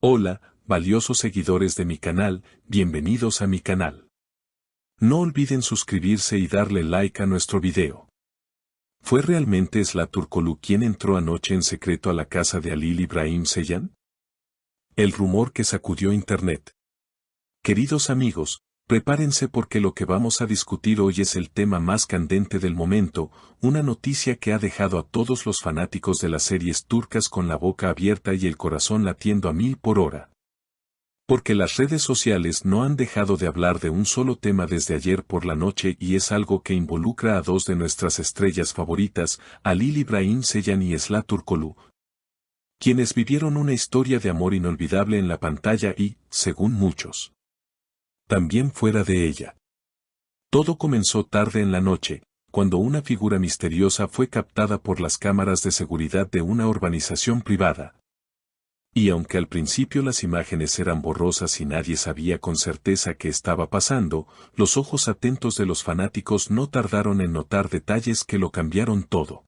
Hola, valiosos seguidores de mi canal, bienvenidos a mi canal. No olviden suscribirse y darle like a nuestro video. ¿Fue realmente Esla Turkoglu quien entró anoche en secreto a la casa de Halil İbrahim Ceylan? El rumor que sacudió internet. Queridos amigos, prepárense porque lo que vamos a discutir hoy es el tema más candente del momento, una noticia que ha dejado a todos los fanáticos de las series turcas con la boca abierta y el corazón latiendo a 1000 por hora. Porque las redes sociales no han dejado de hablar de un solo tema desde ayer por la noche y es algo que involucra a dos de nuestras estrellas favoritas, Halil İbrahim Ceylan y Esla Turkoglu, quienes vivieron una historia de amor inolvidable en la pantalla y, según muchos, también fuera de ella. Todo comenzó tarde en la noche, cuando una figura misteriosa fue captada por las cámaras de seguridad de una urbanización privada. Y aunque al principio las imágenes eran borrosas y nadie sabía con certeza qué estaba pasando, los ojos atentos de los fanáticos no tardaron en notar detalles que lo cambiaron todo.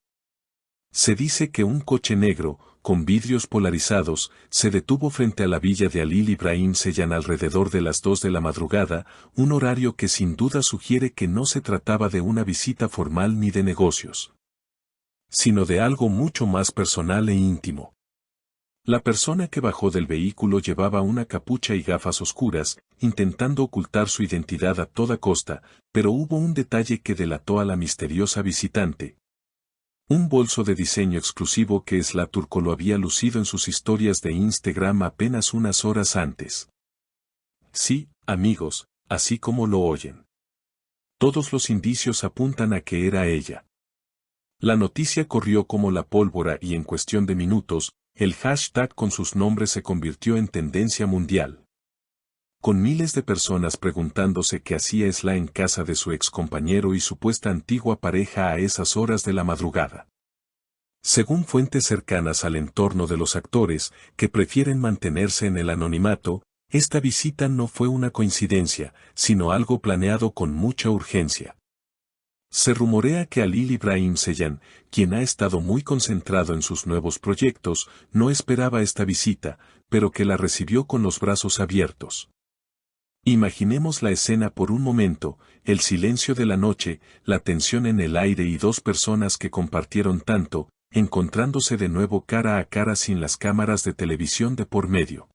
Se dice que un coche negro, con vidrios polarizados, se detuvo frente a la villa de Halil İbrahim Ceylan alrededor de las 2 de la madrugada, un horario que sin duda sugiere que no se trataba de una visita formal ni de negocios, sino de algo mucho más personal e íntimo. La persona que bajó del vehículo llevaba una capucha y gafas oscuras, intentando ocultar su identidad a toda costa, pero hubo un detalle que delató a la misteriosa visitante. Un bolso de diseño exclusivo que Esla Turkoglu había lucido en sus historias de Instagram apenas unas horas antes. Sí, amigos, así como lo oyen. Todos los indicios apuntan a que era ella. La noticia corrió como la pólvora y en cuestión de minutos, el hashtag con sus nombres se convirtió en tendencia mundial. Con miles de personas preguntándose qué hacía Esla en casa de su excompañero y supuesta antigua pareja a esas horas de la madrugada. Según fuentes cercanas al entorno de los actores, que prefieren mantenerse en el anonimato, esta visita no fue una coincidencia, sino algo planeado con mucha urgencia. Se rumorea que Halil İbrahim Ceylan, quien ha estado muy concentrado en sus nuevos proyectos, no esperaba esta visita, pero que la recibió con los brazos abiertos. Imaginemos la escena por un momento, el silencio de la noche, la tensión en el aire y dos personas que compartieron tanto, encontrándose de nuevo cara a cara sin las cámaras de televisión de por medio.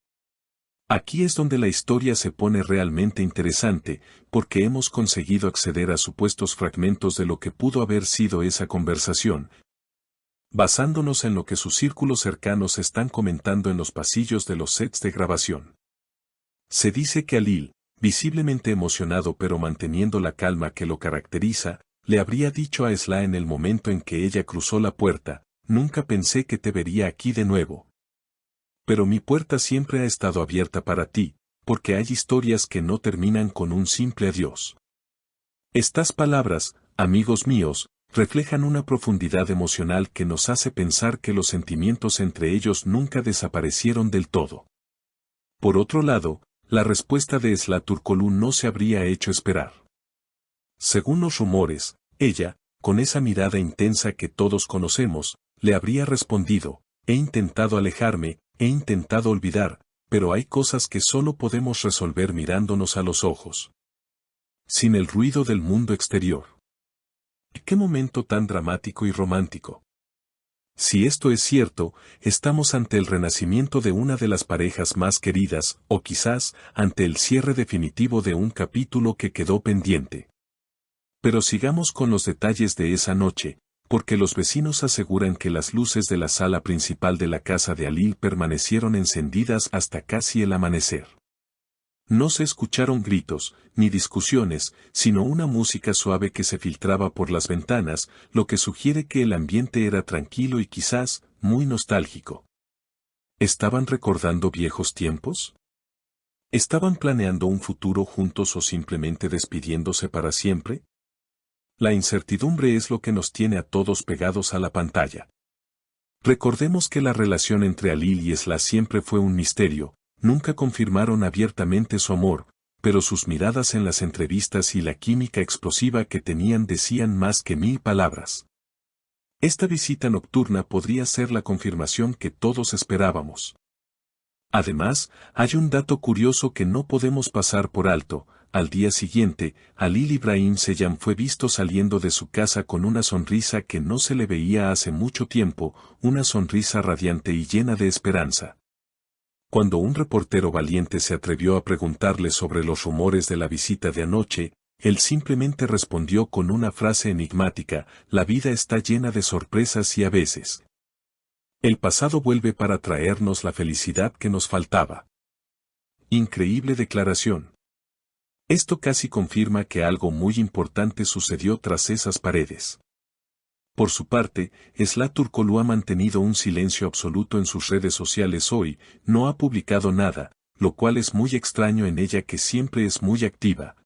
Aquí es donde la historia se pone realmente interesante, porque hemos conseguido acceder a supuestos fragmentos de lo que pudo haber sido esa conversación, basándonos en lo que sus círculos cercanos están comentando en los pasillos de los sets de grabación. Se dice que Halil, visiblemente emocionado pero manteniendo la calma que lo caracteriza, le habría dicho a Esla en el momento en que ella cruzó la puerta: «Nunca pensé que te vería aquí de nuevo. Pero mi puerta siempre ha estado abierta para ti, porque hay historias que no terminan con un simple adiós». Estas palabras, amigos míos, reflejan una profundidad emocional que nos hace pensar que los sentimientos entre ellos nunca desaparecieron del todo. Por otro lado, la respuesta de Esla Turkoglu no se habría hecho esperar. Según los rumores, ella, con esa mirada intensa que todos conocemos, le habría respondido: «He intentado alejarme, he intentado olvidar, pero hay cosas que solo podemos resolver mirándonos a los ojos, sin el ruido del mundo exterior». ¡Qué momento tan dramático y romántico! Si esto es cierto, estamos ante el renacimiento de una de las parejas más queridas, o quizás, ante el cierre definitivo de un capítulo que quedó pendiente. Pero sigamos con los detalles de esa noche, porque los vecinos aseguran que las luces de la sala principal de la casa de Halil permanecieron encendidas hasta casi el amanecer. No se escucharon gritos, ni discusiones, sino una música suave que se filtraba por las ventanas, lo que sugiere que el ambiente era tranquilo y quizás, muy nostálgico. ¿Estaban recordando viejos tiempos? ¿Estaban planeando un futuro juntos o simplemente despidiéndose para siempre? La incertidumbre es lo que nos tiene a todos pegados a la pantalla. Recordemos que la relación entre Halil y Esla siempre fue un misterio. Nunca confirmaron abiertamente su amor, pero sus miradas en las entrevistas y la química explosiva que tenían decían más que 1000 palabras. Esta visita nocturna podría ser la confirmación que todos esperábamos. Además, hay un dato curioso que no podemos pasar por alto. Al día siguiente, Halil Ibrahim Ceylan fue visto saliendo de su casa con una sonrisa que no se le veía hace mucho tiempo, una sonrisa radiante y llena de esperanza. Cuando un reportero valiente se atrevió a preguntarle sobre los rumores de la visita de anoche, él simplemente respondió con una frase enigmática: la vida está llena de sorpresas y a veces el pasado vuelve para traernos la felicidad que nos faltaba. Increíble declaración. Esto casi confirma que algo muy importante sucedió tras esas paredes. Por su parte, Esla Turkoglu ha mantenido un silencio absoluto en sus redes sociales hoy, no ha publicado nada, lo cual es muy extraño en ella que siempre es muy activa.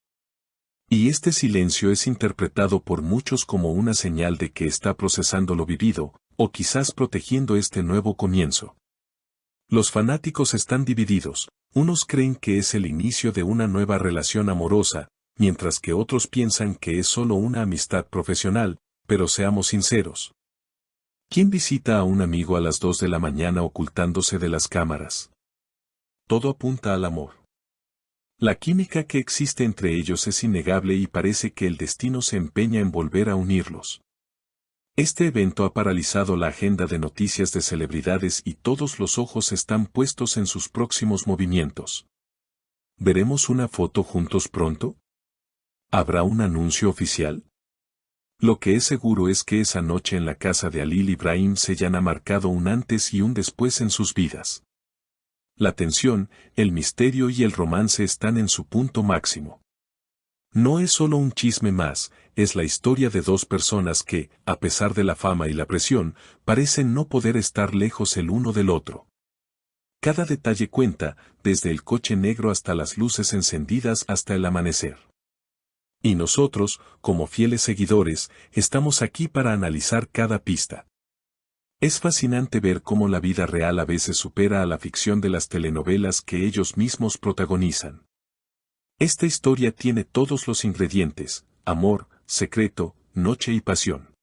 Y este silencio es interpretado por muchos como una señal de que está procesando lo vivido, o quizás protegiendo este nuevo comienzo. Los fanáticos están divididos, unos creen que es el inicio de una nueva relación amorosa, mientras que otros piensan que es solo una amistad profesional, pero seamos sinceros. ¿Quién visita a un amigo a las 2 de la mañana ocultándose de las cámaras? Todo apunta al amor. La química que existe entre ellos es innegable y parece que el destino se empeña en volver a unirlos. Este evento ha paralizado la agenda de noticias de celebridades y todos los ojos están puestos en sus próximos movimientos. ¿Veremos una foto juntos pronto? ¿Habrá un anuncio oficial? Lo que es seguro es que esa noche en la casa de Halil Ibrahim Ceylan ha marcado un antes y un después en sus vidas. La tensión, el misterio y el romance están en su punto máximo. No es solo un chisme más, es la historia de dos personas que, a pesar de la fama y la presión, parecen no poder estar lejos el uno del otro. Cada detalle cuenta, desde el coche negro hasta las luces encendidas hasta el amanecer. Y nosotros, como fieles seguidores, estamos aquí para analizar cada pista. Es fascinante ver cómo la vida real a veces supera a la ficción de las telenovelas que ellos mismos protagonizan. Esta historia tiene todos los ingredientes: amor, secreto, noche y pasión.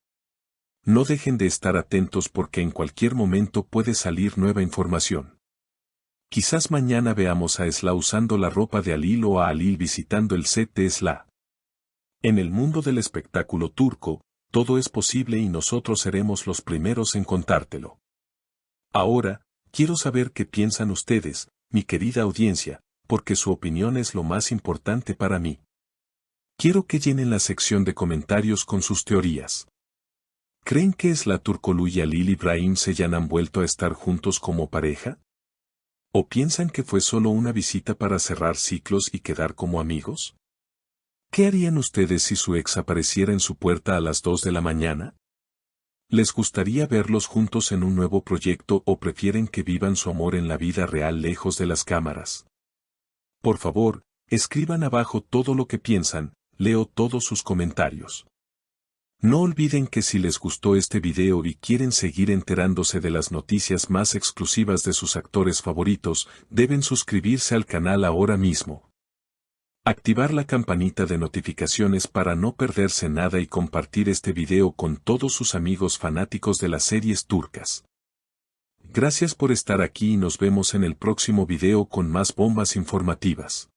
No dejen de estar atentos porque en cualquier momento puede salir nueva información. Quizás mañana veamos a Esla usando la ropa de Halil o a Halil visitando el set de Esla. En el mundo del espectáculo turco, todo es posible y nosotros seremos los primeros en contártelo. Ahora, quiero saber qué piensan ustedes, mi querida audiencia, porque su opinión es lo más importante para mí. Quiero que llenen la sección de comentarios con sus teorías. ¿Creen que Esla Turkoglu y Halil Ibrahim Ceylan han vuelto a estar juntos como pareja? ¿O piensan que fue solo una visita para cerrar ciclos y quedar como amigos? ¿Qué harían ustedes si su ex apareciera en su puerta a las 2 de la mañana? ¿Les gustaría verlos juntos en un nuevo proyecto o prefieren que vivan su amor en la vida real lejos de las cámaras? Por favor, escriban abajo todo lo que piensan, leo todos sus comentarios. No olviden que si les gustó este video y quieren seguir enterándose de las noticias más exclusivas de sus actores favoritos, deben suscribirse al canal ahora mismo. Activar la campanita de notificaciones para no perderse nada y compartir este video con todos sus amigos fanáticos de las series turcas. Gracias por estar aquí y nos vemos en el próximo video con más bombas informativas.